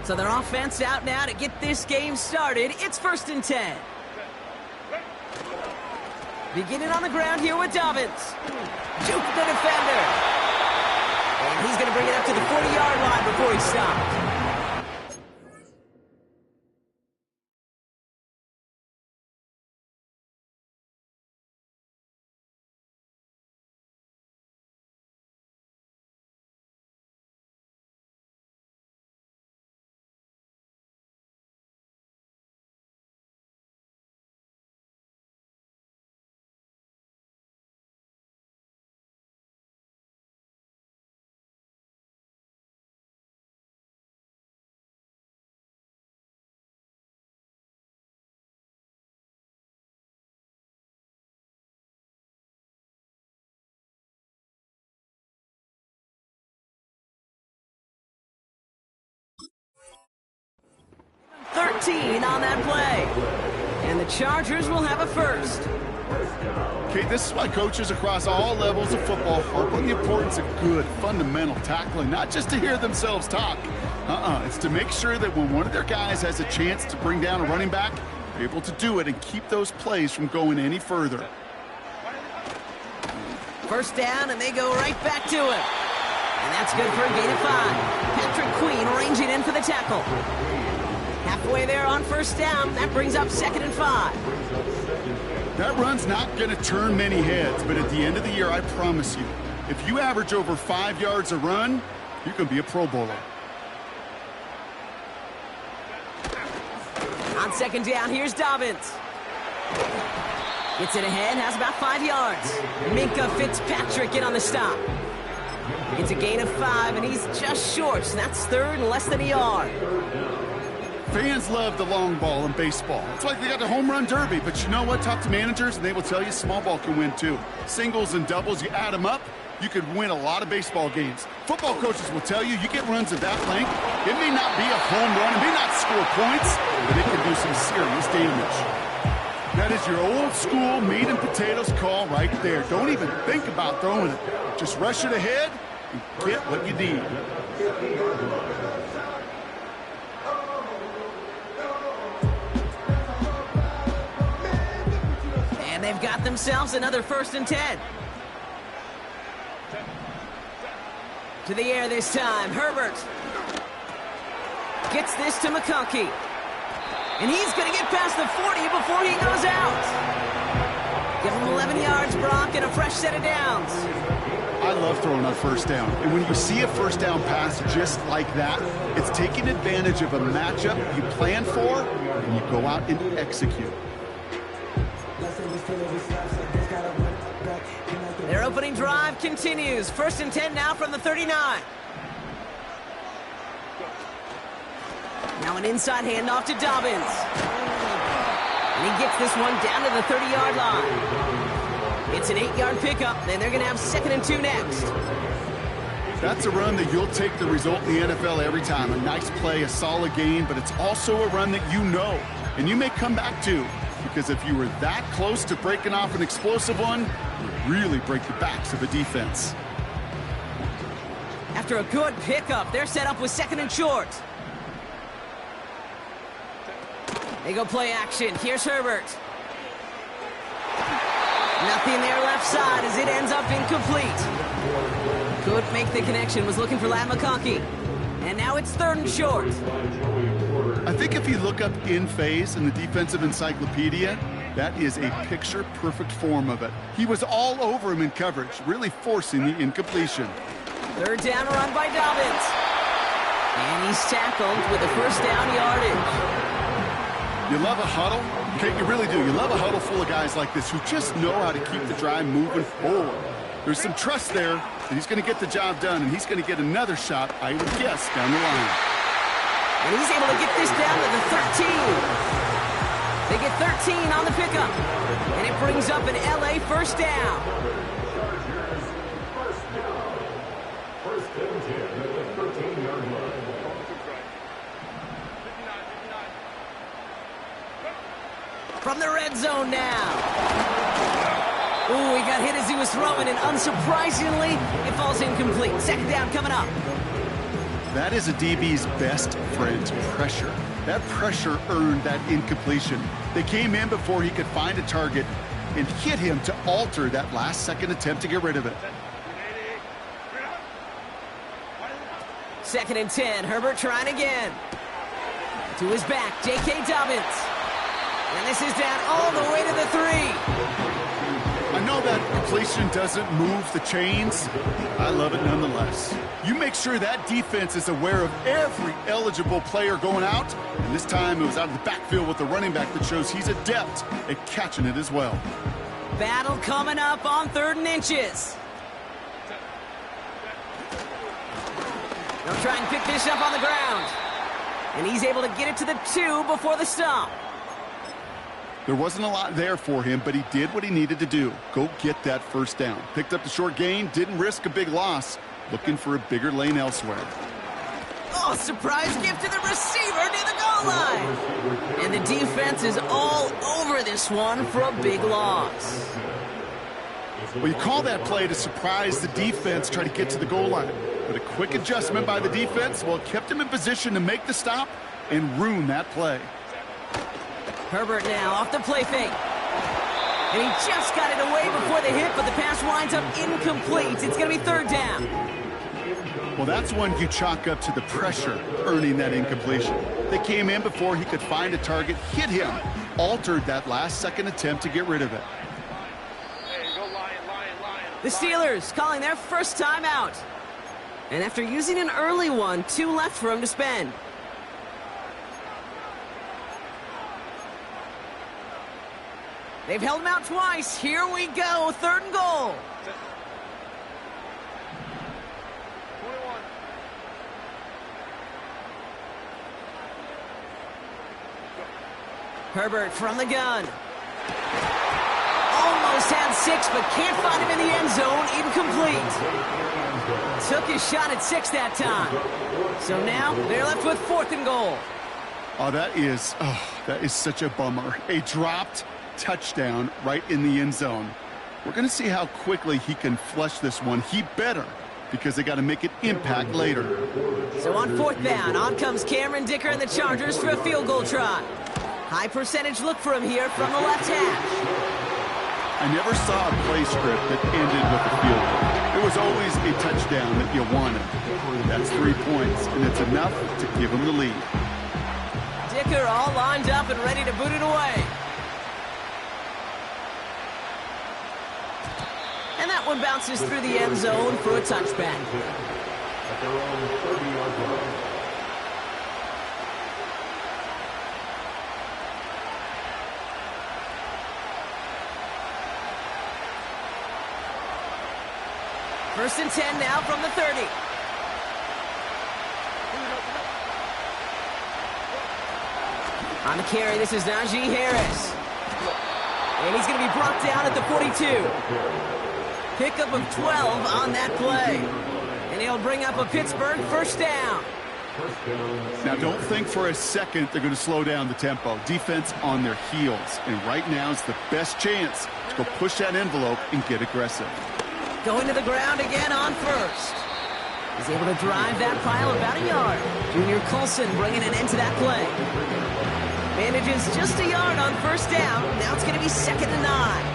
So their offense out now to get this game started. It's 1st and 10. Beginning on the ground here with Dobbins. Juke the defender. And he's going to bring it up to the 40-yard line before he stopped. On that play. And the Chargers will have a first. Okay, this is why coaches across all levels of football harp on the importance of good, fundamental tackling, not just to hear themselves talk. It's to make sure that when one of their guys has a chance to bring down a running back, they're able to do it and keep those plays from going any further. First down, and they go right back to him. And that's good for a gain of 5. Patrick Queen ranging in for the tackle. Halfway there on first down. That brings up 2nd and 5. That run's not going to turn many heads, but at the end of the year, I promise you, if you average over 5 yards a run, you're going to be a Pro Bowler. On 2nd down, here's Dobbins. Gets it ahead, has about 5 yards. Minkah Fitzpatrick in on the stop. It's a gain of 5, and he's just short, so that's 3rd and less than a yard. Fans love the long ball in baseball. It's like they got the home run derby, but you know what? Talk to managers, and they will tell you small ball can win too. Singles and doubles, you add them up, you could win a lot of baseball games. Football coaches will tell you, you get runs of that length, it may not be a home run, it may not score points, but it can do some serious damage. That is your old school meat and potatoes call right there. Don't even think about throwing it. Just rush it ahead and get what you need. And they've got themselves another 1st and 10. To the air this time. Herbert gets this to McConkey. And he's going to get past the 40 before he goes out. Give him 11 yards, Brock, and a fresh set of downs. I love throwing on first down. And when you see a first down pass just like that, it's taking advantage of a matchup you plan for, and you go out and execute. Their opening drive continues. 1st and 10 now from the 39. Now an inside handoff to Dobbins. And he gets this one down to the 30-yard line. It's an 8-yard pickup, and they're going to have 2nd and 2 next. That's a run that you'll take the result in the NFL every time. A nice play, a solid game, but it's also a run that you know, and you may come back to. Because if you were that close to breaking off an explosive one, you really break the backs of a defense. After a good pickup, they're set up with 2nd and short. They go play action. Here's Herbert. Nothing there left side as it ends up incomplete. Couldn't make the connection. Was looking for Ladd McConkey. And now it's 3rd and short. I think if you look up in phase in the defensive encyclopedia, that is a picture-perfect form of it. He was all over him in coverage, really forcing the incompletion. 3rd down run by Dobbins. And he's tackled with a 1st down yardage. You love a huddle? Okay, you really do. You love a huddle full of guys like this who just know how to keep the drive moving forward. There's some trust there that he's going to get the job done, and he's going to get another shot, I would guess, down the line. And he's able to get this down to the 13. They get 13 on the pickup. And it brings up an LA 1st down. From the red zone now. Ooh, he got hit as he was throwing, and unsurprisingly, it falls incomplete. 2nd down coming up. That is a DB's best friend, pressure. That pressure earned that incompletion. They came in before he could find a target and hit him to alter that last-second attempt to get rid of it. 2nd and 10, Herbert trying again. To his back, J.K. Dobbins. And this is down all the way to the 3. I know that completion doesn't move the chains. I love it nonetheless. You make sure that defense is aware of every eligible player going out. And this time it was out of the backfield with the running back that shows he's adept at catching it as well. Battle coming up on 3rd and inches. They'll try and pick this up on the ground. And he's able to get it to the 2 before the stop. There wasn't a lot there for him, but he did what he needed to do. Go get that first down. Picked up the short gain, didn't risk a big loss. Looking for a bigger lane elsewhere. Oh, surprise gift to the receiver near the goal line. And the defense is all over this one for a big loss. Well, you call that play to surprise the defense, try to get to the goal line. But a quick adjustment by the defense, well, kept him in position to make the stop and ruin that play. Herbert now off the play fake. And he just got it away before the hit, but the pass winds up incomplete. It's going to be 3rd down. Well, that's one you chalk up to the pressure earning that incompletion. They came in before he could find a target, hit him, altered that last-second attempt to get rid of it. The Steelers calling their first timeout. And after using an early one, 2 left for him to spend. They've held him out twice. Here we go. 3rd and goal. Herbert from the gun. Almost had 6, but can't find him in the end zone. Incomplete. Took his shot at 6 that time. So now they're left with 4th and goal. Oh, that is such a bummer. A dropped touchdown right in the end zone. We're going to see how quickly he can flush this one. He better, because they got to make it impact later. So on 4th down, on comes Cameron Dicker and the Chargers for a field goal try. High percentage look for him here from the left hash. I never saw a play script that ended with a field goal. It was always a touchdown that you wanted. That's 3 points, and it's enough to give him the lead. Dicker all lined up and ready to boot it away. And that one bounces through the end zone for a touchback. At their own 30-yard line. First and 10 now from the 30. On the carry, this is Najee Harris. And he's going to be brought down at the 42. Pickup of 12 on that play. And he'll bring up a Pittsburgh first down. Now, don't think for a second they're going to slow down the tempo. Defense on their heels. And right now is the best chance to go push that envelope and get aggressive. Going to the ground again on first. He's able to drive that pile about a yard. Junior Colson bringing an end to that play. Manages just a yard on first down. Now it's going to be 2nd and 9.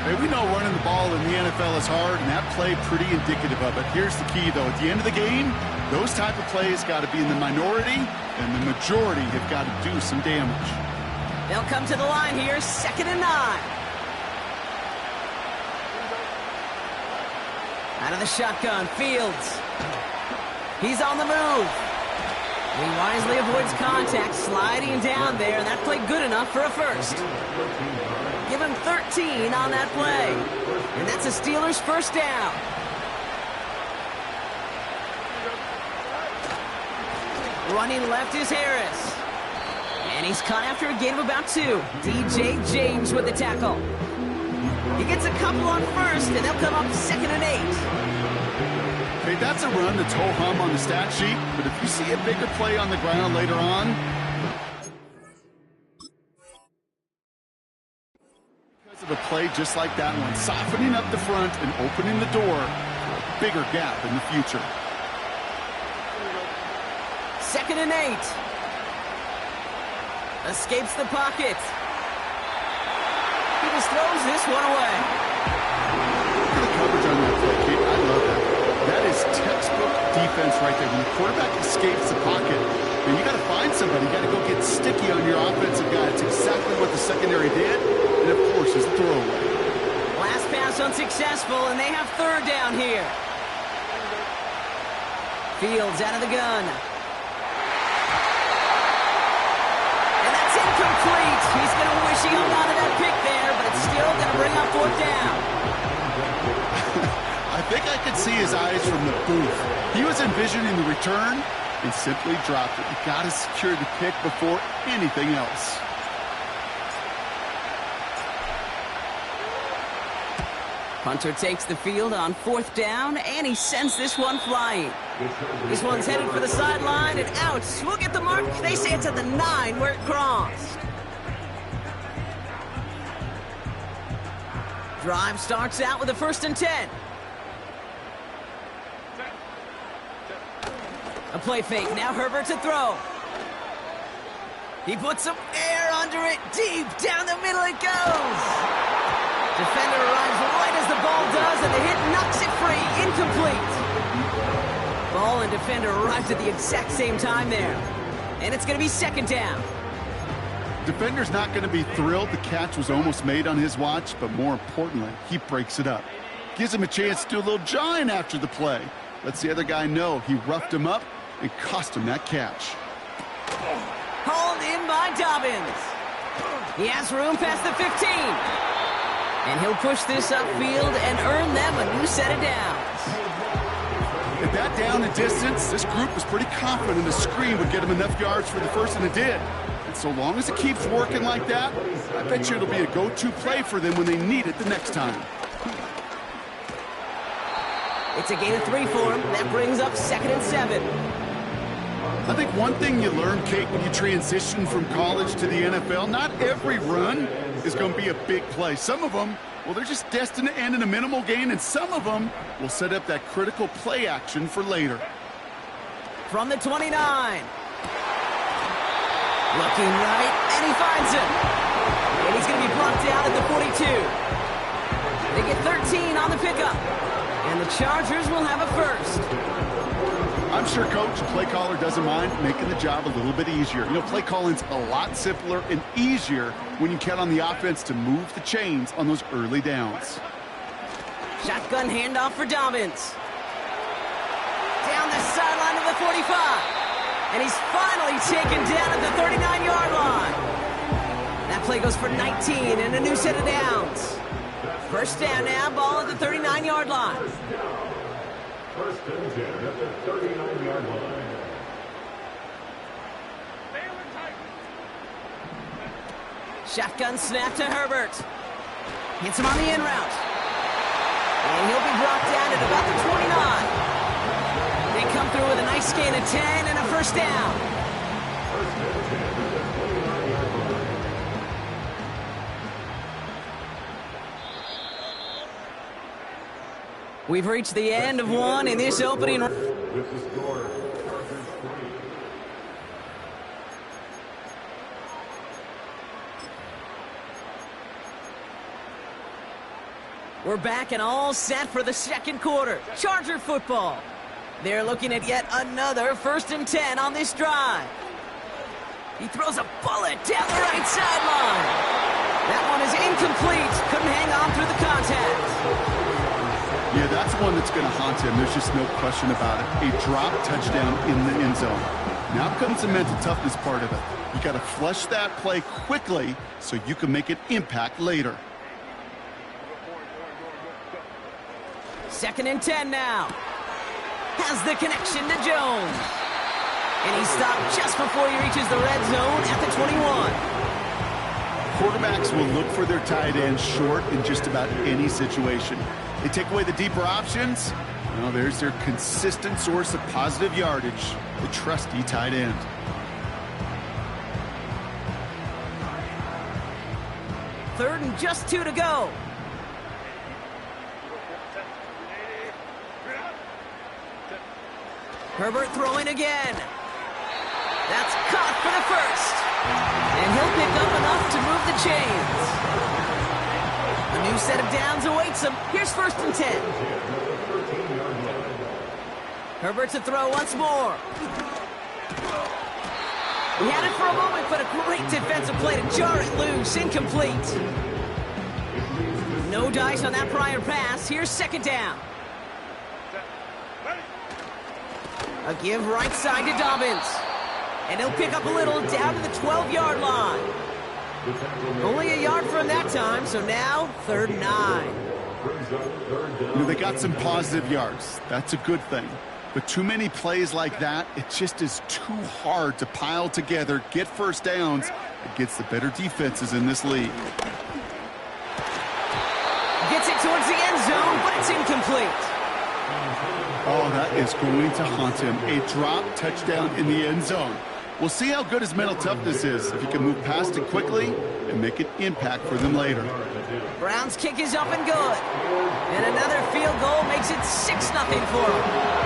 Hey, we know running the ball in the NFL is hard, and that play pretty indicative of it. Here's the key, though. At the end of the game, those type of plays got to be in the minority, and the majority have got to do some damage. They'll come to the line here, 2nd and 9. Out of the shotgun, Fields. He's on the move. He wisely avoids contact, sliding down there, and that played good enough for a first. Give him 13 on that play. And that's a Steelers first down. Running left is Harris. And he's caught after a gain of about 2. DJ James with the tackle. He gets a couple on first, and they'll come up 2nd and 8. Hey, that's a run that's ho-hum on the stat sheet, but if you see a bigger play on the ground later on, because of a play just like that one, softening up the front and opening the door for a bigger gap in the future. 2nd and 8. Escapes the pocket. He just throws this one away. Look at the coverage on that play, Kate. I love that. That is textbook defense right there. When the quarterback escapes the pocket, then you got to find somebody. You got to go get sticky on your offensive guy. It's exactly what the secondary did. And, of course, it's a throwaway. Last pass unsuccessful, and they have 3rd down here. Fields out of the gun. And that's incomplete. He's going to wish he held on to that pick there, but it's still going to bring up 4th down. I think I could see his eyes from the booth. He was envisioning the return and simply dropped it. You got to secure the pick before anything else. Punter takes the field on 4th down, and he sends this one flying. This one's headed for the sideline and out. We'll get the mark. They say it's at the 9 where it crossed. Drive starts out with a 1st and 10. A play fake. Now Herbert to throw. He puts some air under it. Deep down the middle it goes. Defender arrives right as the ball does, and the hit knocks it free. Incomplete. Ball and defender arrived at the exact same time there. And it's going to be 2nd down. Defender's not going to be thrilled the catch was almost made on his watch, but more importantly, he breaks it up. Gives him a chance to do a little jawing after the play. Lets the other guy know he roughed him up and cost him that catch. Hauled in by Dobbins. He has room past the 15. And he'll push this upfield and earn them a new set of downs. At that down and distance, this group was pretty confident the screen would get him enough yards for the first, and it did. And so long as it keeps working like that, I bet you it'll be a go-to play for them when they need it the next time. It's a gain of 3 for him. That brings up 2nd and 7. I think one thing you learn, Kate, when you transition from college to the NFL, not every run is going to be a big play. Some of them, well, they're just destined to end in a minimal gain, and some of them will set up that critical play action for later. From the 29. Looking right, and he finds him. And he's going to be brought down at the 42. They get 13 on the pickup. And the Chargers will have a 1st. I'm sure Coach, play caller, doesn't mind making the job a little bit easier. You know, play calling's a lot simpler and easier when you count on the offense to move the chains on those early downs. Shotgun handoff for Dobbins. Down the sideline of the 45. And he's finally taken down at the 39-yard line. That play goes for 19 and a new set of downs. 1st down now, ball at the 39-yard line. 1st and 10 at the 39-yard line. Shotgun snap to Herbert. Hits him on the in route. And he'll be brought down at about the 29. They come through with a nice gain of 10 and a 1st down. 1st and 10 at the 39-yard line. We've reached the end of one in this opening. With the score, Chargers 3. We're back and all set for the 2nd quarter. Charger football. They're looking at yet another 1st and 10 on this drive. He throws a bullet down the right sideline. That one is incomplete. Couldn't hang on through the contact. Yeah, that's one that's going to haunt him. There's just no question about it. A drop touchdown in the end zone. Now comes the mental toughness part of it. You got to flush that play quickly so you can make an impact later. 2nd and 10 now. Has the connection to Jones. And he's stopped just before he reaches the red zone at the 21. Quarterbacks will look for their tight end short in just about any situation. They take away the deeper options. Well, there's their consistent source of positive yardage, the trusty tight end. Third and just 2 to go. Herbert throwing again. That's caught for the first. And he'll pick up enough to move the chains. A new set of downs awaits him. Here's 1st and 10. Herbert to throw once more. He had it for a moment, but a great defensive play to jar it loose. Incomplete. No dice on that prior pass. Here's 2nd down. A give right side to Dobbins. And he'll pick up a little down to the 12-yard line. Only a yard from that time, so now 3rd and 9. You know, they got some positive yards. That's a good thing. But too many plays like that, it just is too hard to pile together, get first downs against the better defenses in this league. Gets it towards the end zone, but it's incomplete. Oh, that is going to haunt him. A drop touchdown in the end zone. We'll see how good his mental toughness is, if he can move past it quickly and make an impact for them later. Browns kick is up and good. And another field goal makes it 6-0 for him.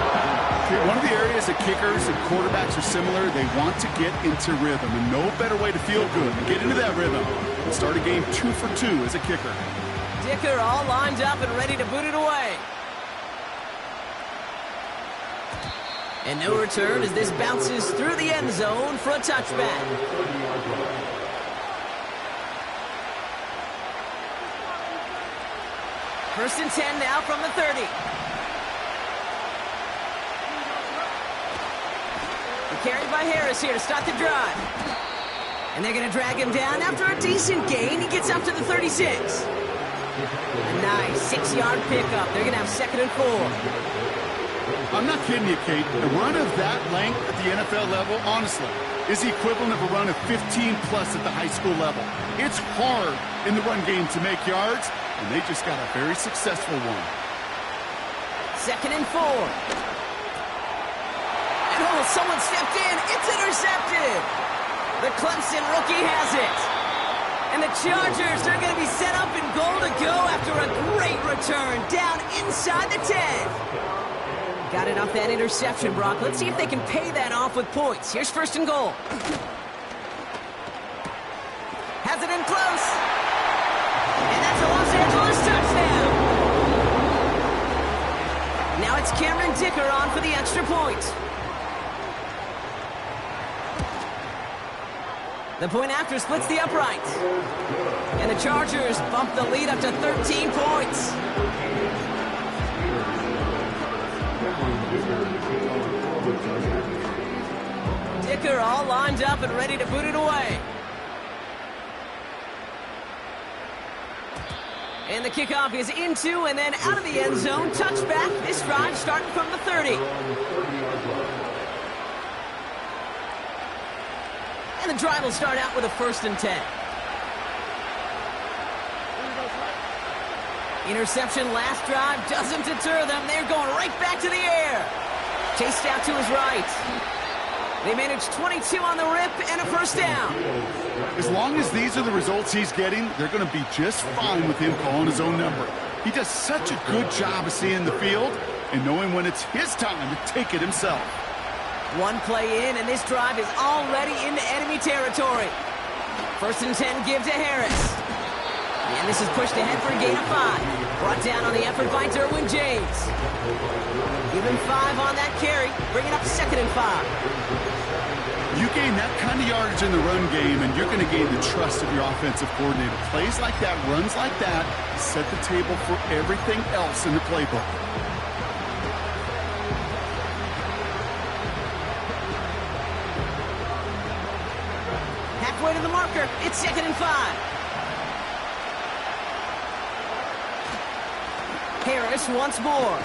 One of the areas that kickers and quarterbacks are similar, they want to get into rhythm. And no better way to feel good than get into that rhythm and start a game 2 for 2 as a kicker. Dicker all lined up and ready to boot it away. And no return as this bounces through the end zone for a touchback. First and 10 now from the 30. Carried by Harris here to start the drive. And they're going to drag him down after a decent gain. He gets up to the 36. A nice 6-yard pickup. They're going to have 2nd and 4. I'm not kidding you, Kate. A run of that length at the NFL level, honestly, is the equivalent of a run of 15-plus at the high school level. It's hard in the run game to make yards, and they just got a very successful one. 2nd and 4. Oh, someone stepped in. It's intercepted. The Clemson rookie has it. And the Chargers, they're going to be set up in goal to go after a great return down inside the 10. Got it off that interception, Brock. Let's see if they can pay that off with points. Here's 1st and goal. Has it in close. And that's a Los Angeles touchdown. Now it's Cameron Dicker on for the extra point. The point after splits the uprights. And the Chargers bump the lead up to 13 points. Dicker all lined up and ready to boot it away. And the kickoff is into and then out of the end zone. Touchback. This drive starting from the 30. And the drive will start out with a 1st and 10. Interception last drive doesn't deter them. They're going right back to the air. Chased out to his right. They managed 22 on the rip and a 1st down. As long as these are the results he's getting, they're going to be just fine with him calling his own number. He does such a good job of seeing the field and knowing when it's his time to take it himself. One play in, and this drive is already into enemy territory. 1st and 10 give to Harris. And this is pushed ahead for a gain of 5. Brought down on the effort by Derwin James. Give him 5 on that carry. Bring it up 2nd and 5. You gain that kind of yardage in the run game, and you're going to gain the trust of your offensive coordinator. Plays like that, runs like that, set the table for everything else in the playbook. Halfway to the marker. It's 2nd and 5. Harris once more.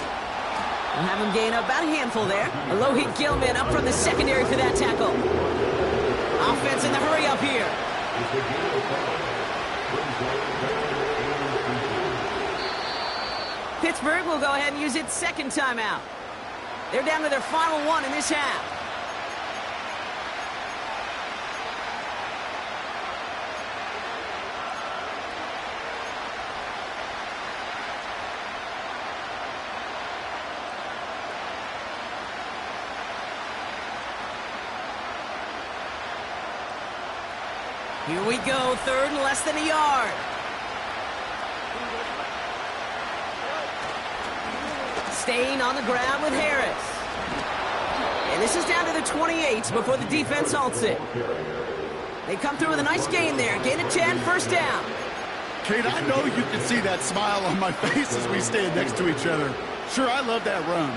We'll have him gain about a handful there. Alohi Gilman up from the secondary for that tackle. Offense in the hurry up here. Pittsburgh will go ahead and use its 2nd timeout. They're down to their final one in this half. Here we go, third and less than a yard. Staying on the ground with Harris. And this is down to the 28 before the defense halts it. They come through with a nice gain there. Gain of 10, first down. Kate, I know you can see that smile on my face as we stand next to each other. Sure, I love that run.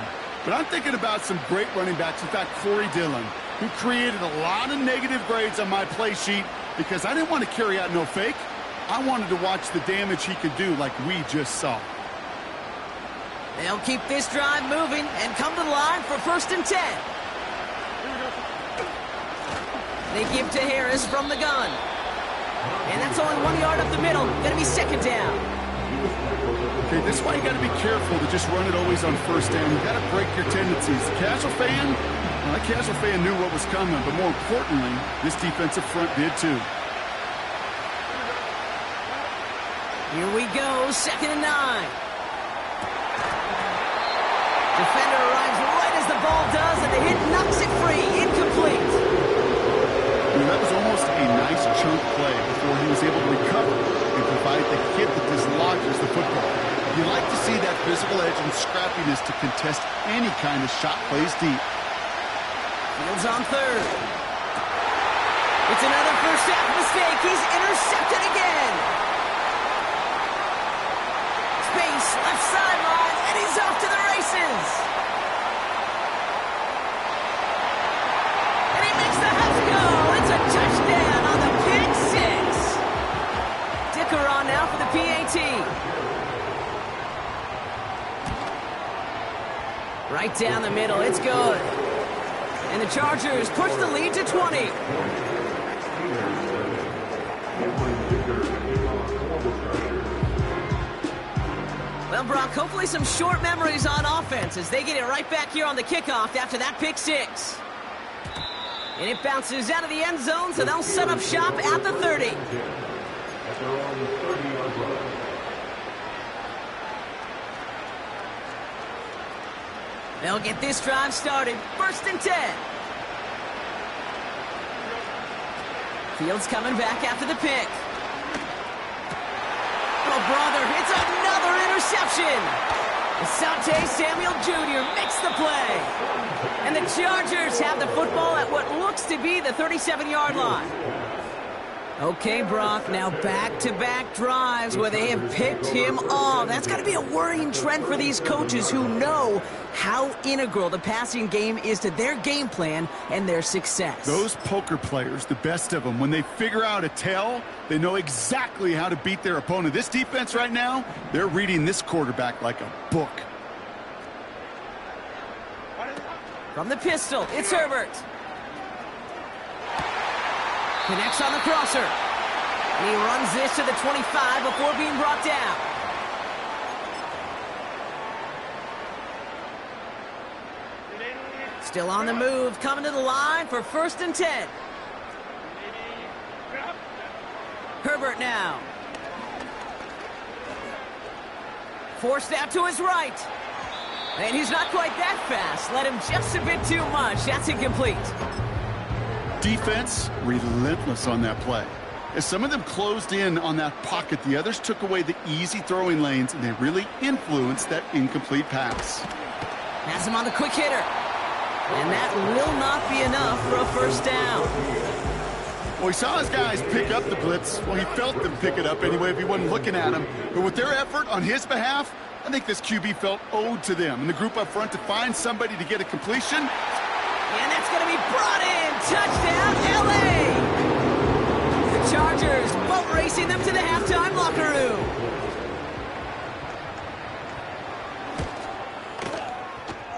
But I'm thinking about some great running backs. In fact, Corey Dillon, who created a lot of negative grades on my play sheet because I didn't want to carry out no fake. I wanted to watch the damage he could do like we just saw. They'll keep this drive moving and come to the line for first and 10. They give to Harris from the gun. And that's only 1 yard up the middle. Gonna be second down. Okay, this is why you gotta be careful to just run it always on first down. You gotta break your tendencies. The casual fan, well, that casual fan knew what was coming, but more importantly, this defensive front did too. Here we go, second and 9. Defender arrives right as the ball does, and the hit knocks it free. Incomplete. That was almost a nice chunk play before he was able to recover and provide the hit that dislodges the football. You like to see that physical edge and scrappiness to contest any kind of shot plays deep. Fields on third. It's another first half mistake. He's intercepted again. Space, left sideline, and he's off to the races. And he makes the house go. It's a touchdown on the pick six. Dicker on now for the PAT. Right down the middle. It's good. And the Chargers push the lead to 20. Well, Brock, hopefully some short memories on offense as they get it right back here on the kickoff after that pick six. And it bounces out of the end zone, so they'll set up shop at the 30. They'll get this drive started. First and 10. Fields coming back after the pick. Oh, brother, it's another interception. Asante Samuel Jr. makes the play. And the Chargers have the football at what looks to be the 37-yard line. Okay, Brock, now back-to-back drives where they have picked him off. That's got to be a worrying trend for these coaches who know how integral the passing game is to their game plan and their success. Those poker players, the best of them, when they figure out a tell, they know exactly how to beat their opponent. This defense right now, they're reading this quarterback like a book. From the pistol, it's Herbert. Connects on the crosser. And he runs this to the 25 before being brought down. Still on the move, coming to the line for first and 10. Herbert now. Forced out to his right. And he's not quite that fast. Let him just a bit too much. That's incomplete. Defense, relentless on that play. As some of them closed in on that pocket, the others took away the easy throwing lanes, and they really influenced that incomplete pass. Has him on the quick hitter. And that will not be enough for a first down. Well, he saw his guys pick up the blitz. Well, he felt them pick it up anyway if he wasn't looking at him. But with their effort on his behalf, I think this QB felt owed to them and the group up front to find somebody to get a completion. And that's going to be brought in. Touchdown, L.A. The Chargers boat racing them to the halftime locker room.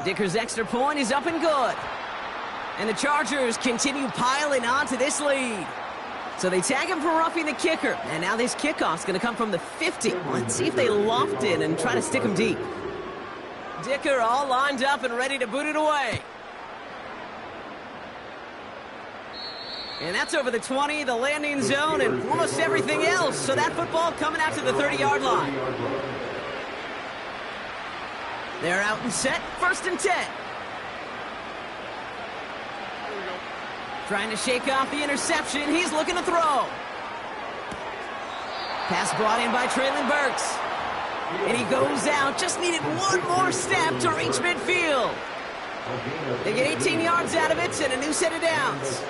Dicker's extra point is up and good. And the Chargers continue piling on to this lead. So they tag him for roughing the kicker. And now this kickoff's going to come from the 50. Let's see if they loft it and try to stick him deep. Dicker all lined up and ready to boot it away. And that's over the 20, the landing zone, and almost everything else. So that football coming out to the 30-yard line. They're out and set, first and 10. Trying to shake off the interception. He's looking to throw. Pass brought in by Traylon Burks. And he goes out, just needed one more step to reach midfield. They get 18 yards out of it and a new set of downs.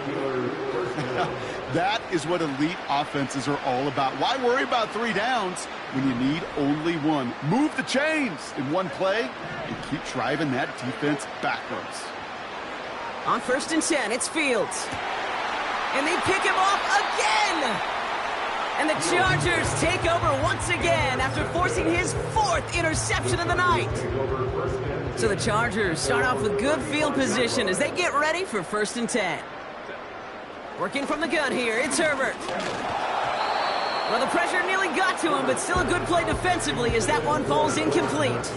That is what elite offenses are all about. Why worry about 3 downs when you need only one? Move the chains in one play and keep driving that defense backwards. On 1st and 10, it's Fields. And they pick him off again! And the Chargers take over once again after forcing his 4th interception of the night. So the Chargers start off with good field position as they get ready for 1st and 10. Working from the gun here, it's Herbert. Well, the pressure nearly got to him, but still a good play defensively as that one falls incomplete.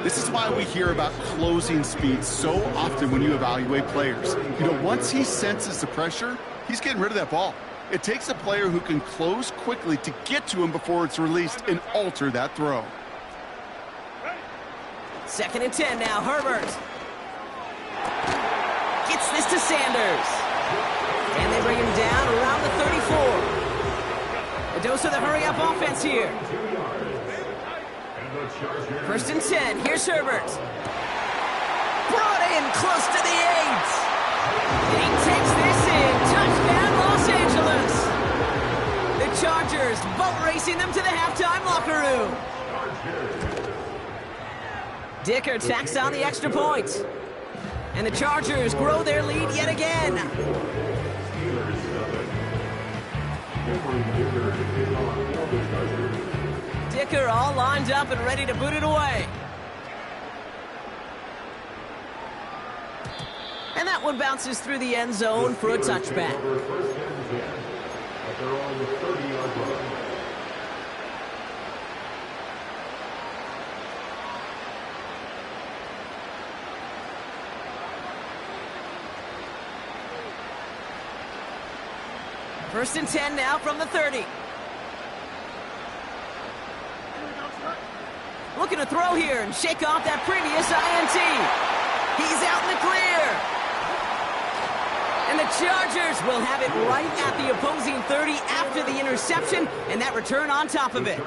This is why we hear about closing speed so often when you evaluate players. You know, once he senses the pressure, he's getting rid of that ball. It takes a player who can close quickly to get to him before it's released and alter that throw. 2nd and 10 now, Herbert. Gets this to Sanders. And they bring him down around the 34. A dose of the hurry-up offense here. 1st and 10, here's Herbert. Brought in close to the 8. And he takes this in. Touchdown, Los Angeles. The Chargers boat racing them to the halftime locker room. Dicker tacks on the extra point. And the Chargers grow their lead yet again. Dicker all lined up and ready to boot it away. And that one bounces through the end zone for a touchback. First and 10 now from the 30. Looking to throw here and shake off that previous INT. He's out in the clear. And the Chargers will have it right at the opposing 30 after the interception and that return on top of it.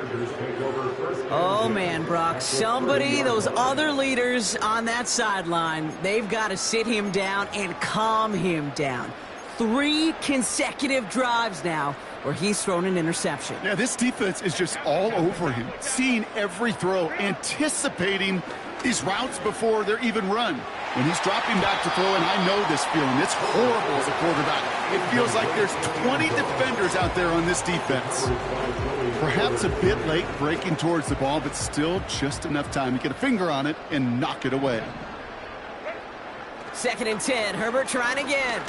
Oh, man, Brock, somebody, those other leaders on that sideline, they've got to sit him down and calm him down. 3 consecutive drives now where he's thrown an interception. Yeah, this defense is just all over him, seeing every throw, anticipating these routes before they're even run. When he's dropping back to throw, and I know this feeling, it's horrible as a quarterback. It feels like there's 20 defenders out there on this defense. Perhaps a bit late breaking towards the ball, but still just enough time to get a finger on it and knock it away. 2nd and 10, Herbert trying again.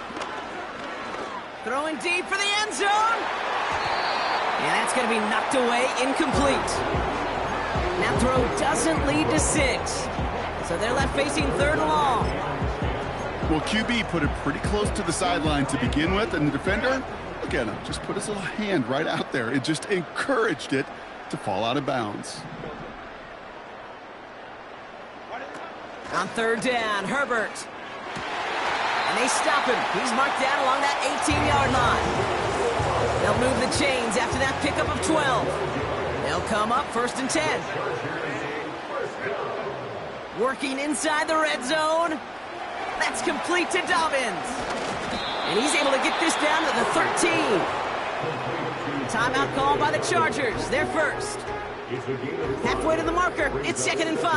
Throwing deep for the end zone. And that's going to be knocked away, incomplete. That throw doesn't lead to 6. So they're left facing 3rd and long. Well, QB put it pretty close to the sideline to begin with, and the defender, look at him, just put his little hand right out there. It just encouraged it to fall out of bounds. On 3rd down, Herbert. And they stop him. He's marked down along that 18-yard line. They'll move the chains after that pickup of 12. They'll come up 1st and 10. Working inside the red zone. That's complete to Dobbins. And he's able to get this down to the 13. Timeout called by the Chargers. They're first. Halfway to the marker. It's 2nd and 5.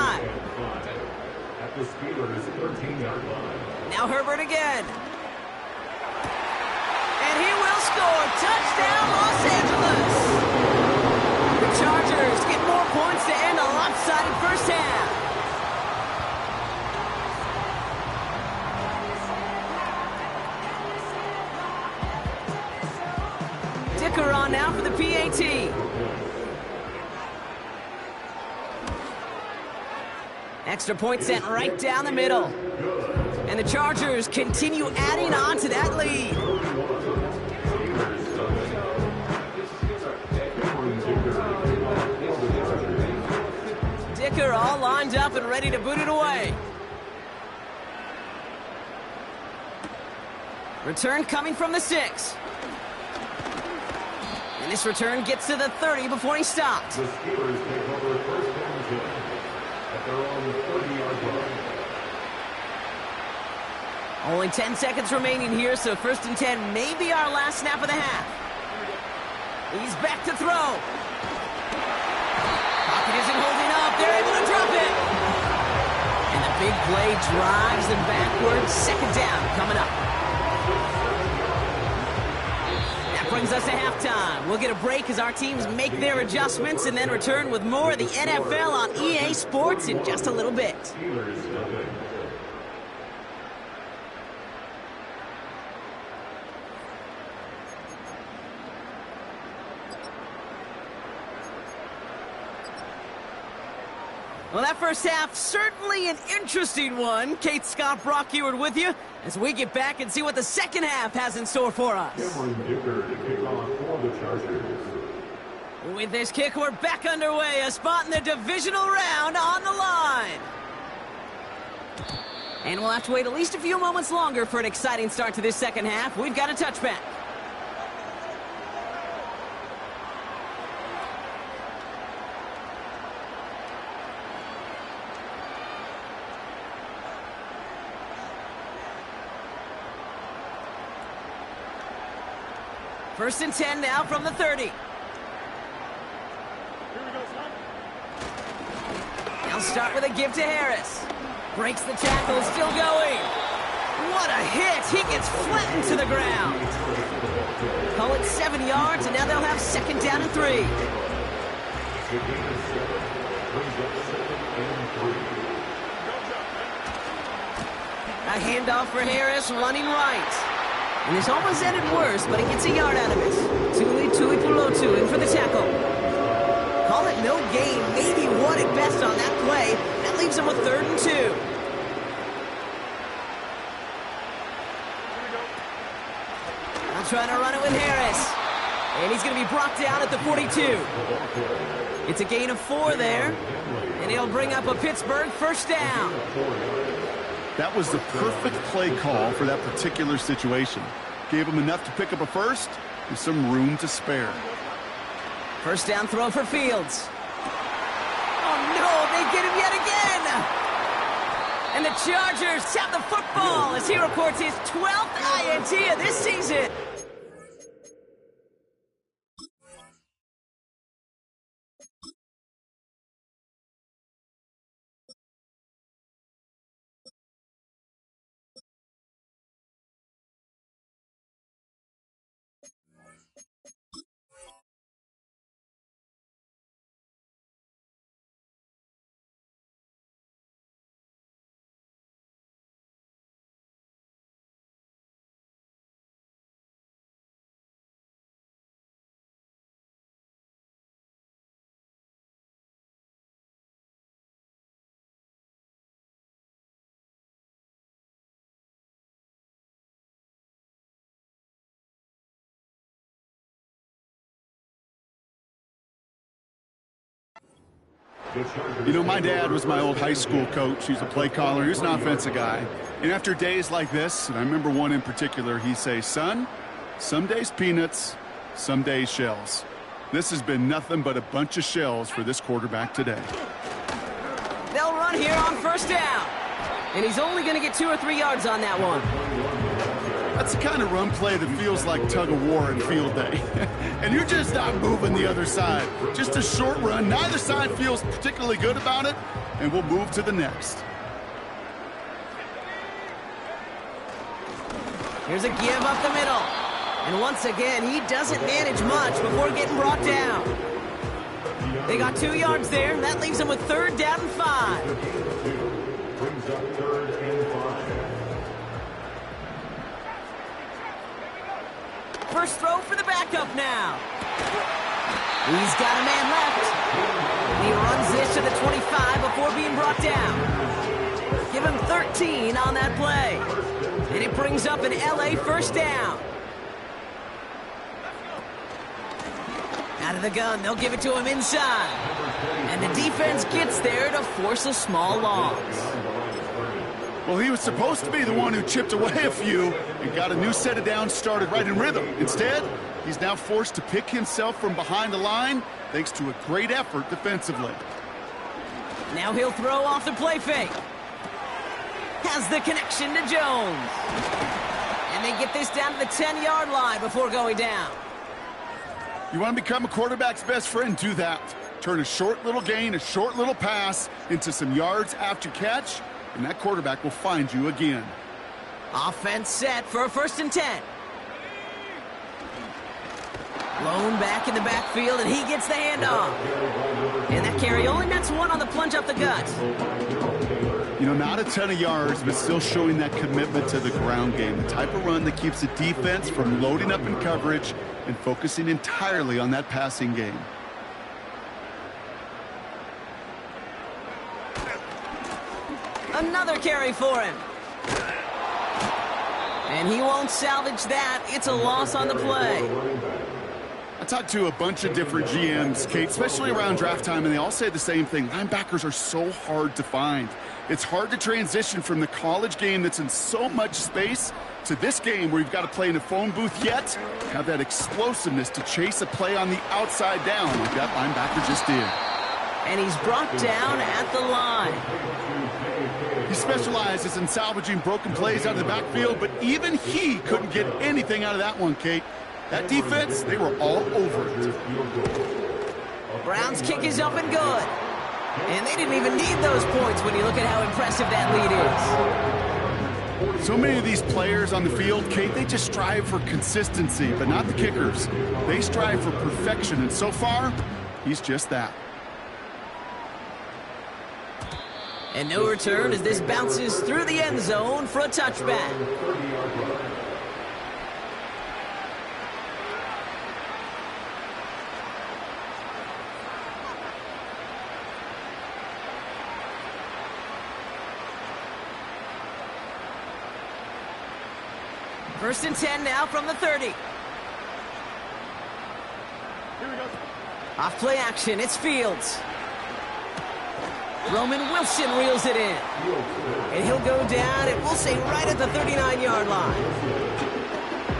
At the Steelers' 13-yard line. Now Herbert again. And he will score. Touchdown, Los Angeles. The Chargers get more points to end a lopsided first half. Dicker on now for the PAT. Extra point sent right down the middle. And the Chargers continue adding on to that lead. Dicker all lined up and ready to boot it away. Return coming from the 6. And this return gets to the 30 before he stopped. The Steelers take over first and 10 at their own 30-yard line. Only 10 seconds remaining here, so first and 10 may be our last snap of the half. He's back to throw. Pocket isn't holding up. They're able to drop it. And the big play drives them backwards. Second down coming up. That brings us to halftime. We'll get a break as our teams make their adjustments and then return with more of the NFL on EA Sports in just a little bit. Steelers nothing. Well, that first half, certainly an interesting one. Kate Scott, Brock Eward with you as we get back and see what the second half has in store for us. Cameron Dicker to kick off for the Chargers. With this kick, we're back underway. A spot in the divisional round on the line. And we'll have to wait at least a few moments longer for an exciting start to this second half. We've got a touchback. First and 10 now from the 30. They'll start with a give to Harris. Breaks the tackle, still going. What a hit! He gets flattened to the ground. Call it 7 yards, and now they'll have second down and 3. A handoff for Harris, running right. And this almost ended worse, but he gets a yard out of it. Tuli Pulotu in for the tackle. Call it no gain, maybe one at best on that play. That leaves him with 3rd and 2. I'll try to run it with Harris. And he's going to be brought down at the 42. It's a gain of 4 there. And he'll bring up a Pittsburgh first down. That was the perfect play call for that particular situation. Gave him enough to pick up a first with some room to spare. First down throw for Fields. Oh no, they get him yet again! And the Chargers have the football as he reports his 12th INT of this season. You know, my dad was my old high school coach. He's a play caller. He's an offensive guy. And after days like this, and I remember one in particular, he'd say, son, some days peanuts, some days shells. This has been nothing but a bunch of shells for this quarterback today. They'll run here on first down. And he's only going to get 2 or 3 yards on that one. That's the kind of run play that feels like tug of war in field day. And you're just not moving the other side. Just a short run. Neither side feels particularly good about it. And we'll move to the next. Here's a give up the middle. And once again, he doesn't manage much before getting brought down. They got 2 yards there. That leaves them with 3rd down and 5. Brings up 3rd and 5. First throw for the backup now. He's got a man left. He runs this to the 25 before being brought down. Give him 13 on that play. And it brings up an LA first down. Out of the gun, they'll give it to him inside. And the defense gets there to force a small loss. Well, he was supposed to be the one who chipped away a few and got a new set of downs started right in rhythm. Instead, he's now forced to pick himself from behind the line thanks to a great effort defensively. Now he'll throw off the play fake. Has the connection to Jones. And they get this down to the 10-yard line before going down. You want to become a quarterback's best friend? Do that. Turn a short little gain, a short little pass into some yards after catch, and that quarterback will find you again. Offense set for a 1st and 10. Blown back in the backfield, and he gets the handoff. And that carry only nets one on the plunge up the gut. You know, not a ton of yards, but still showing that commitment to the ground game. The type of run that keeps the defense from loading up in coverage and focusing entirely on that passing game. Another carry for him. And he won't salvage that. It's a loss on the play. I talked to a bunch of different GMs, Kate, especially around draft time, and they all say the same thing. Linebackers are so hard to find. It's hard to transition from the college game that's in so much space to this game where you've got to play in a phone booth, yet have that explosiveness to chase a play on the outside down like that linebacker just did. And he's brought down at the line. He specializes in salvaging broken plays out of the backfield, but even he couldn't get anything out of that one, Kate. That defense, they were all over it. Brown's kick is up and good. And they didn't even need those points when you look at how impressive that lead is. So many of these players on the field, Kate, they just strive for consistency, but not the kickers. They strive for perfection, and so far, he's just that. And no return as this bounces through the end zone for a touchback. First and 10 now from the 30. Off play action, it's Fields. Roman Wilson reels it in. And he'll go down, and we'll say right at the 39-yard line.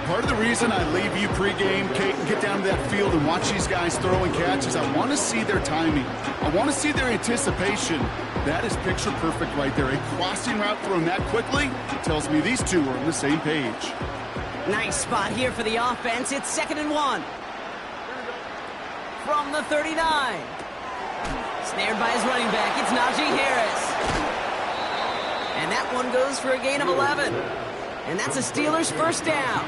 Part of the reason I leave you pregame, Kate, and get down to that field and watch these guys throw and catch is I want to see their timing. I want to see their anticipation. That is picture perfect right there. A crossing route thrown that quickly tells me these two are on the same page. Nice spot here for the offense. It's 2nd and 1. From the 39. Snared by his running back, it's Najee Harris. And that one goes for a gain of 11. And that's a Steelers first down.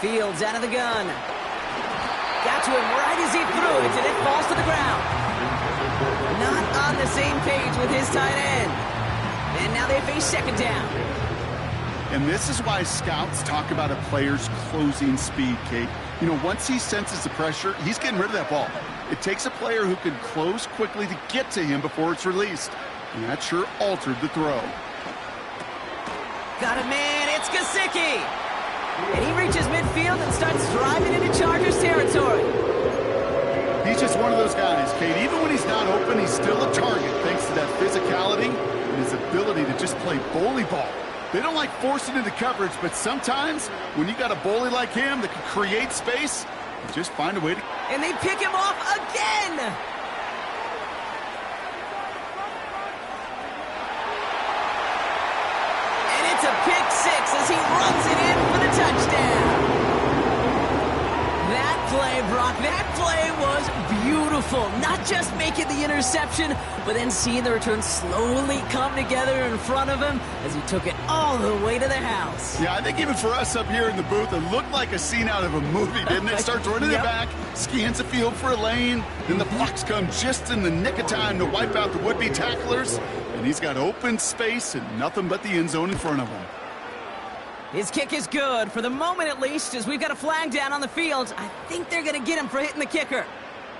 Fields out of the gun. Got to him right as he threw it, and it falls to the ground. Not on the same page with his tight end. And now they face 2nd down. And this is why scouts talk about a player's closing speed, Kate. You know, once he senses the pressure, he's getting rid of that ball. It takes a player who can close quickly to get to him before it's released. And that sure altered the throw. Got a man, it's Gesicki. And he reaches midfield and starts driving into Chargers territory. He's just one of those guys, Kate. Even when he's not open, he's still a target thanks to that physicality and his ability to just play bully ball. They don't like forcing into coverage, but sometimes when you got a bully like him that can create space, you just find a way to... And they pick him off again! And it's a pick six as he runs it in for the touchdown. That play, Brock, that play was beautiful. Not just making the interception, but then seeing the return slowly come together in front of him as he took it all the way to the house. Yeah, I think even for us up here in the booth, it looked like a scene out of a movie, didn't it? Starts running it back, scans the field for a lane, then the blocks come just in the nick of time to wipe out the would-be tacklers, and he's got open space and nothing but the end zone in front of him. His kick is good, for the moment at least, as we've got a flag down on the field. I think they're going to get him for hitting the kicker.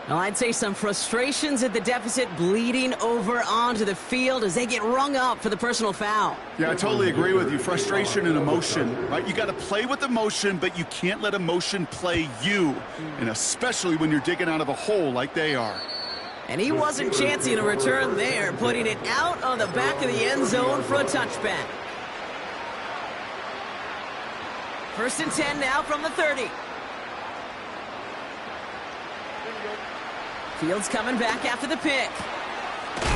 Well, I'd say some frustrations at the deficit bleeding over onto the field as they get rung up for the personal foul. Yeah, I totally agree with you. Frustration and emotion, right? You got to play with emotion, but you can't let emotion play you, and especially when you're digging out of a hole like they are. And he wasn't chancing a return there, putting it out on the back of the end zone for a touchback. 1st and 10 now from the 30. Fields coming back after the pick.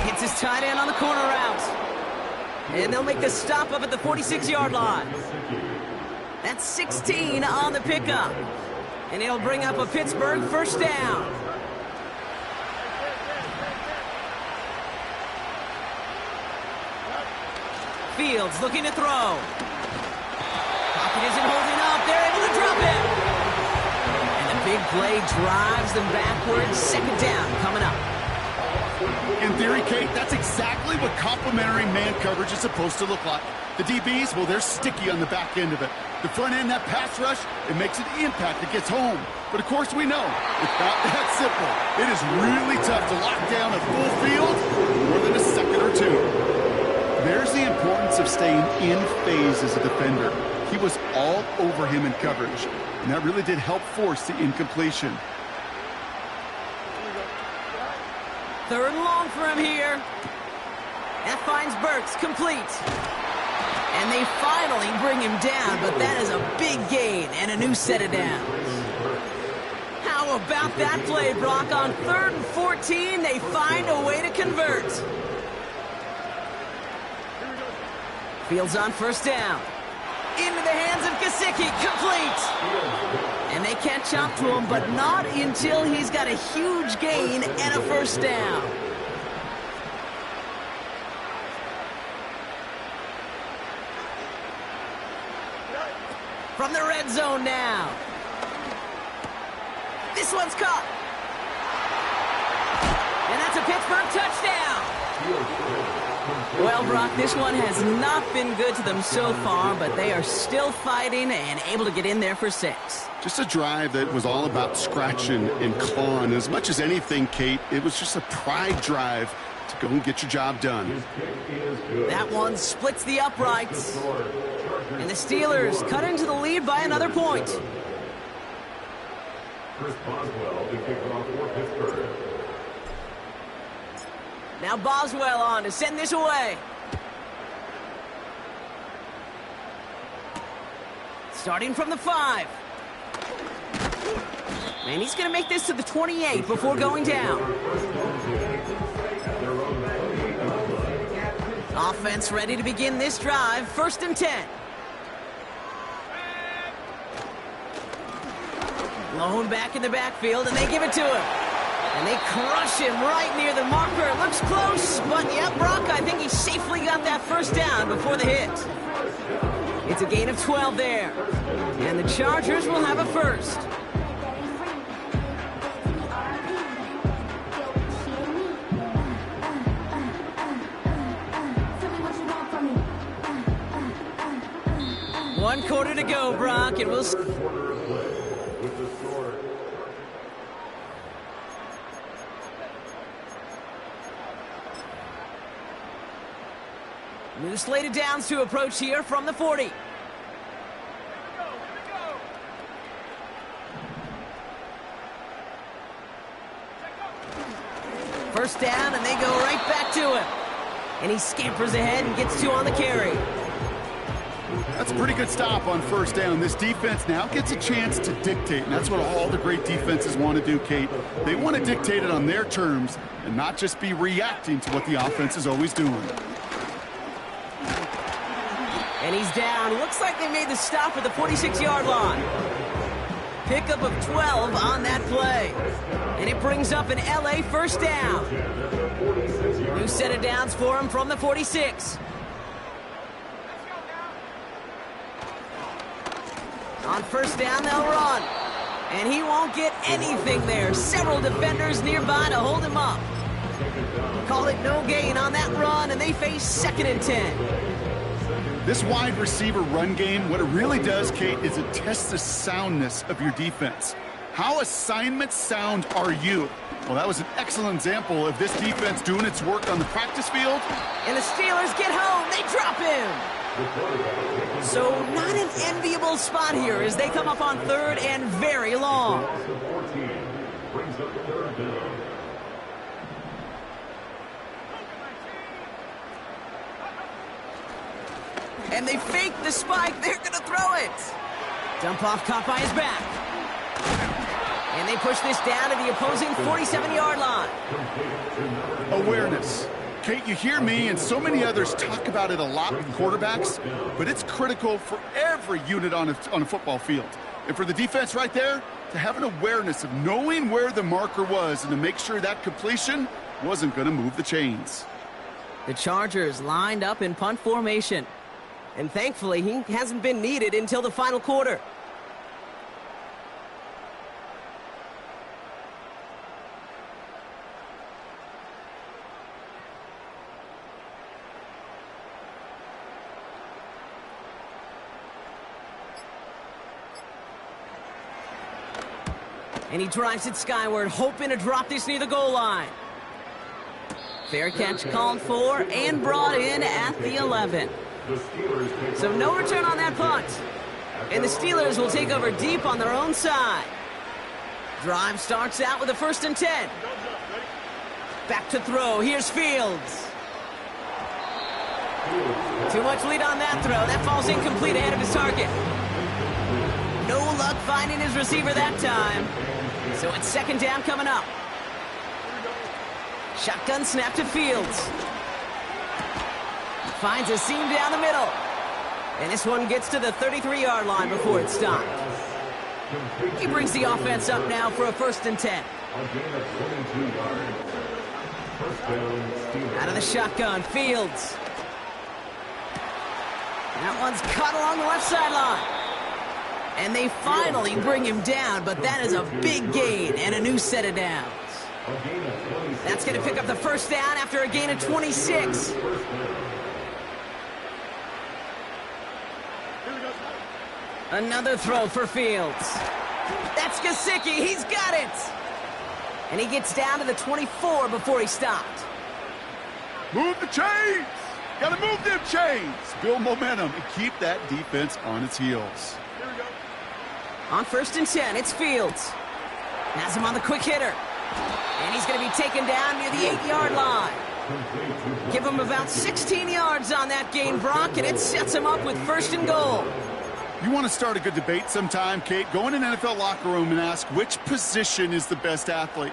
Hits his tight end on the corner route. And they'll make the stop up at the 46-yard line. That's 16 on the pickup. And it'll bring up a Pittsburgh 1st down. Fields looking to throw. Pocket isn't holding up. They're able to drop it. Big play drives them backwards. 2nd down coming up. In theory, Kate, that's exactly what complementary man coverage is supposed to look like. The DBs, well, they're sticky on the back end of it. The front end, that pass rush, it makes an impact. It gets home. But, of course, we know it's not that simple. It is really tough to lock down a full field more than a second or two. There's the importance of staying in phase as a defender. He was all over him in coverage, and that really did help force the incompletion. 3rd and long for him here. That finds Burks complete. And they finally bring him down, but that is a big gain and a new set of downs. How about that play, Brock? On 3rd and 14, they find a way to convert. Fields on 1st down. Into the hands of Gesicki, complete. And they catch up to him, but not until he's got a huge gain and a 1st down. From the red zone now. This one's caught. And that's a Pittsburgh touchdown. Well, Brock, this one has not been good to them so far, but they are still fighting and able to get in there for 6. Just a drive that was all about scratching and clawing. As much as anything, Kate, it was just a pride drive to go and get your job done. That one splits the uprights. And the Steelers cut into the lead by another point. Chris Boswell to kick off for Pittsburgh. Now Boswell on to send this away. Starting from the 5. And he's going to make this to the 28 before going down. Offense ready to begin this drive. 1st and 10. Lone back in the backfield, and they give it to him. And they crush him right near the marker. It looks close, but yeah, Brock, I think he safely got that 1st down before the hit. It's a gain of 12 there. And the Chargers will have a 1st. One quarter to go, Brock, and we'll... New slate of downs to approach here from the 40. First down, and they go right back to him. And he scampers ahead and gets 2 on the carry. That's a pretty good stop on 1st down. This defense now gets a chance to dictate, and that's what all the great defenses want to do, Kate. They want to dictate it on their terms and not just be reacting to what the offense is always doing. And he's down. Looks like they made the stop at the 46-yard line. Pickup of 12 on that play. And it brings up an LA 1st down. New set of downs for him from the 46. On 1st down, they'll run. And he won't get anything there. Several defenders nearby to hold him up. Call it no gain on that run, and they face 2nd and 10. This wide receiver run game, what it really does, Kate, is it tests the soundness of your defense. How assignment sound are you? Well, that was an excellent example of this defense doing its work on the practice field. And the Steelers get home. They drop him. So not an enviable spot here as they come up on third and very long. And they fake the spike. They're going to throw it. Dump off caught by his back. And they push this down to the opposing 47-yard line. Awareness. Kate, you hear me and so many others talk about it a lot with quarterbacks, but it's critical for every unit on a football field. And for the defense right there, to have an awareness of knowing where the marker was and to make sure that completion wasn't going to move the chains. The Chargers lined up in punt formation. And thankfully, he hasn't been needed until the final quarter. And he drives it skyward, hoping to drop this near the goal line. Fair catch called for and brought in at the 11. So no return on that punt. And the Steelers will take over deep on their own side. Drive starts out with a 1st and 10. Back to throw. Here's Fields. Too much lead on that throw. That falls incomplete ahead of his target. No luck finding his receiver that time. So it's 2nd down coming up. Shotgun snap to Fields. Finds a seam down the middle. And this one gets to the 33-yard line before it's stopped. He brings the offense up now for a 1st and 10. Out of the shotgun, Fields. That one's caught along the left sideline. And they finally bring him down, but that is a big gain and a new set of downs. That's going to pick up the 1st down after a gain of 26. Another throw for Fields. That's Gesicki. He's got it. And he gets down to the 24 before he stopped. Move the chains. Got to move them chains. Build momentum and keep that defense on its heels. On 1st and 10, it's Fields. Has him on the quick hitter. And he's going to be taken down near the 8-yard line. Give him about 16 yards on that gain, Brock, and it sets him up with 1st and goal. You want to start a good debate sometime, Kate? Go in an NFL locker room and ask which position is the best athlete.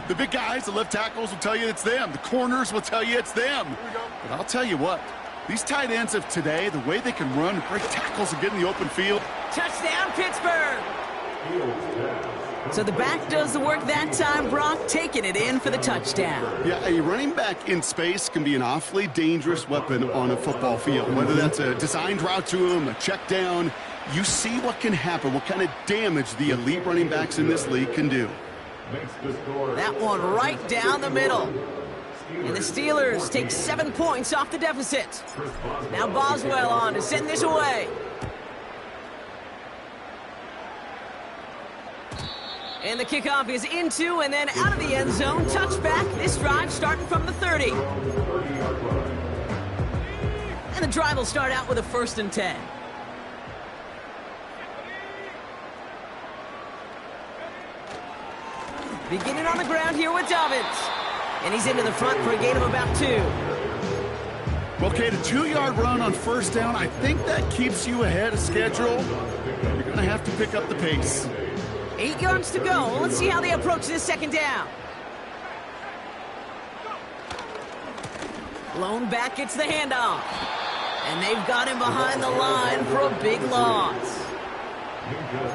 The big guys, the left tackles will tell you it's them. The corners will tell you it's them. But I'll tell you what, these tight ends of today, the way they can run, break tackles and get in the open field. Touchdown, Pittsburgh! So the back does the work that time, Brock, taking it in for the touchdown. Yeah, a running back in space can be an awfully dangerous weapon on a football field. Whether that's a designed route to him, a check down, you see what can happen, what kind of damage the elite running backs in this league can do. That one right down the middle. And the Steelers take 7 points off the deficit. Now Boswell on to send this away. And the kickoff is into and then out of the end zone. Touchback. This drive starting from the 30. And the drive will start out with a 1st and 10. Beginning on the ground here with Dobbins. And he's into the front for a gain of about 2. Well, Kate, a 2-yard run on 1st down, I think that keeps you ahead of schedule. You're going to have to pick up the pace. 8 yards to go. Let's see how they approach this 2nd down. Lone back gets the handoff. And they've got him behind the line for a big loss.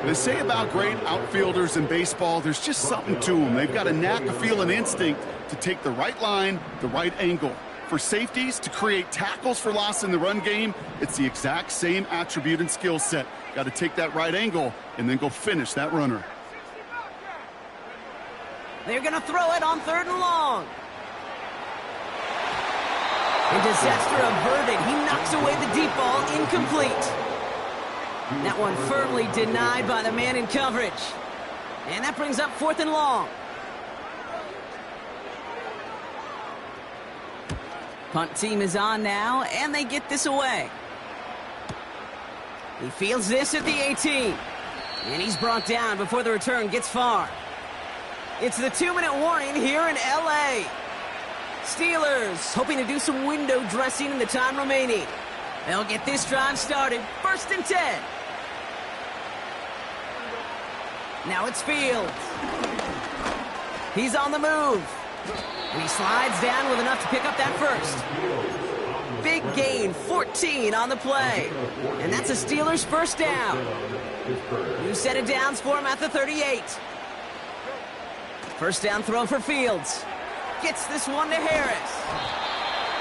They say about great outfielders in baseball, there's just something to them. They've got a knack, a feel, an instinct to take the right line, the right angle. For safeties, to create tackles for loss in the run game, it's the exact same attribute and skill set. Got to take that right angle and then go finish that runner. They're going to throw it on 3rd and long. And disaster averted. He knocks away the deep ball, incomplete. That one firmly denied by the man in coverage. And that brings up 4th and long. Punt team is on now, and they get this away. He fields this at the 18. And he's brought down before the return gets far. It's the 2-minute warning here in L.A. Steelers hoping to do some window dressing in the time remaining. They'll get this drive started. 1st and 10. Now it's Fields. He's on the move. And he slides down with enough to pick up that first. Big gain, 14 on the play. And that's a Steelers first down. New set of downs for him at the 38. First down throw for Fields. Gets this one to Harris.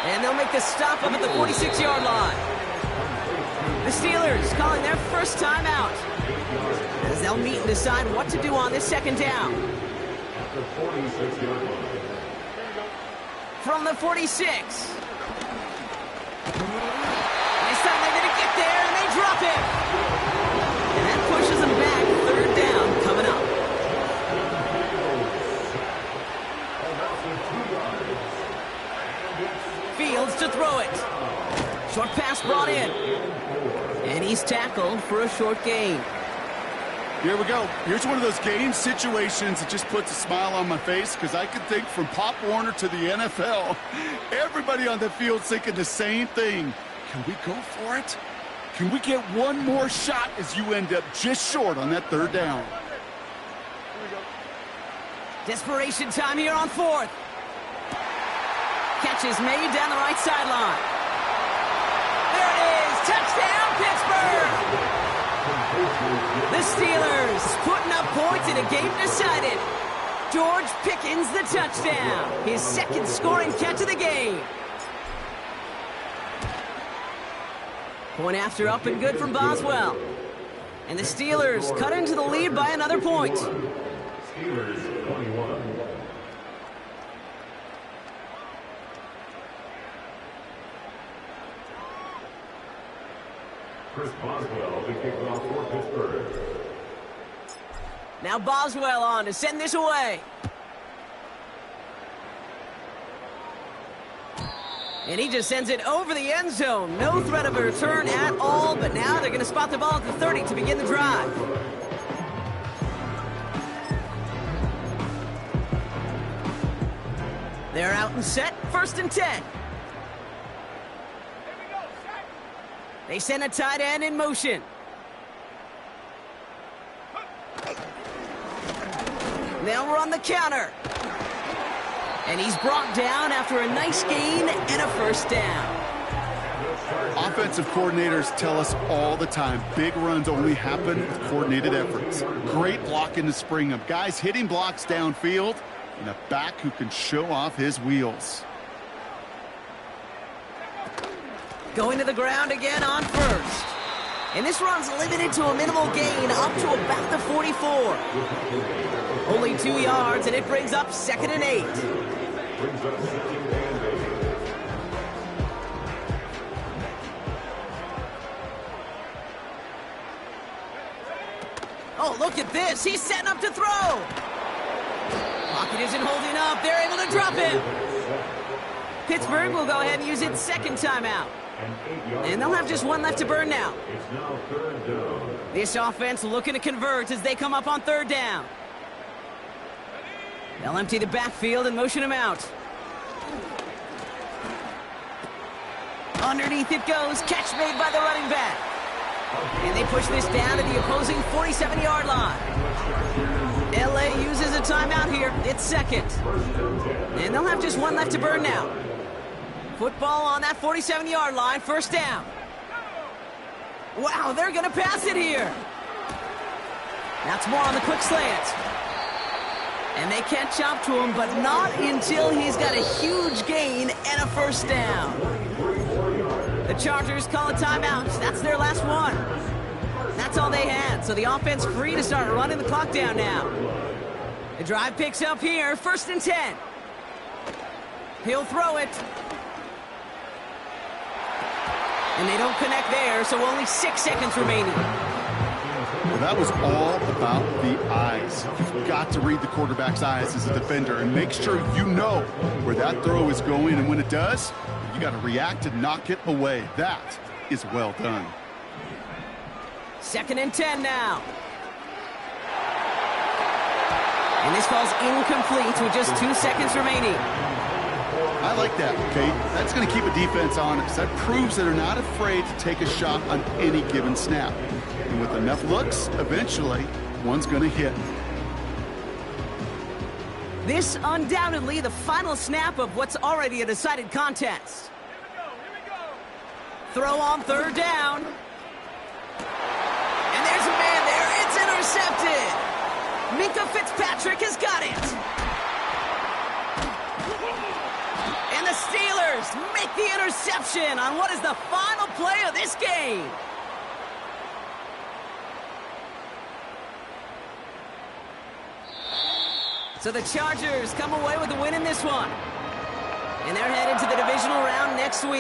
And they'll make the stop up at the 46-yard line. The Steelers calling their first timeout, as they'll meet and decide what to do on this second down. From the 46. This time they're going to get there, and they drop him. And that pushes them back. 3rd down coming up. Fields to throw it. Short pass brought in. And he's tackled for a short gain. Here we go. Here's one of those game situations that just puts a smile on my face, because I can think from Pop Warner to the NFL, everybody on the field thinking the same thing. Can we go for it? Can we get one more shot as you end up just short on that 3rd down? Desperation time here on 4th. Catch is made down the right sideline. There it is. Touchdown, Pittsburgh! The Steelers putting up points in a game decided. George Pickens the touchdown. His 2nd scoring catch of the game. Point after up and good from Boswell. And the Steelers cut into the lead by another point. Steelers 21. Chris Boswell to kick off for Pittsburgh. Now Boswell on to send this away. And he just sends it over the end zone. No threat of a return at all, but now they're going to spot the ball at the 30 to begin the drive. They're out and set. 1st and 10. They send a tight end in motion. They'll run the counter. And he's brought down after a nice gain and a first down. Offensive coordinators tell us all the time, big runs only happen with coordinated efforts. Great block in the spring of guys hitting blocks downfield, and a back who can show off his wheels. Going to the ground again on 1st. And this run's limited to a minimal gain up to about the 44. Only 2 yards, and it brings up 2nd and 8. Oh, look at this. He's setting up to throw. Pocket isn't holding up. They're able to drop him. Pittsburgh will go ahead and use its 2nd timeout. And they'll have just one left to burn now. It's now 3rd down. This offense looking to convert as they come up on 3rd down. They'll empty the backfield and motion him out. Underneath it goes. Catch made by the running back. And they push this down to the opposing 47-yard line. LA uses a timeout here. It's 2nd. And they'll have just one left to burn now. Football on that 47-yard line. First down. Wow, they're going to pass it here. That's more on the quick slant. And they catch up to him, but not until he's got a huge gain and a first down. The Chargers call a timeout. That's their last one. That's all they had, so the offense free to start running the clock down now. The drive picks up here. 1st and 10. He'll throw it. And they don't connect there, so only 6 seconds remaining. Well, that was all about the eyes. You've got to read the quarterback's eyes as a defender and make sure you know where that throw is going. And when it does, you got to react and knock it away. That is well done. 2nd and 10 now. And this falls incomplete with just 2 seconds remaining. I like that, okay? That's going to keep a defense honest. That proves that they're not afraid to take a shot on any given snap. And with enough looks, eventually, one's going to hit. This undoubtedly the final snap of what's already a decided contest. Throw on 3rd down. And there's a man there. It's intercepted. Minkah Fitzpatrick has got it. And the Steelers make the interception on what is the final play of this game. So the Chargers come away with a win in this one. And they're headed to the divisional round next week.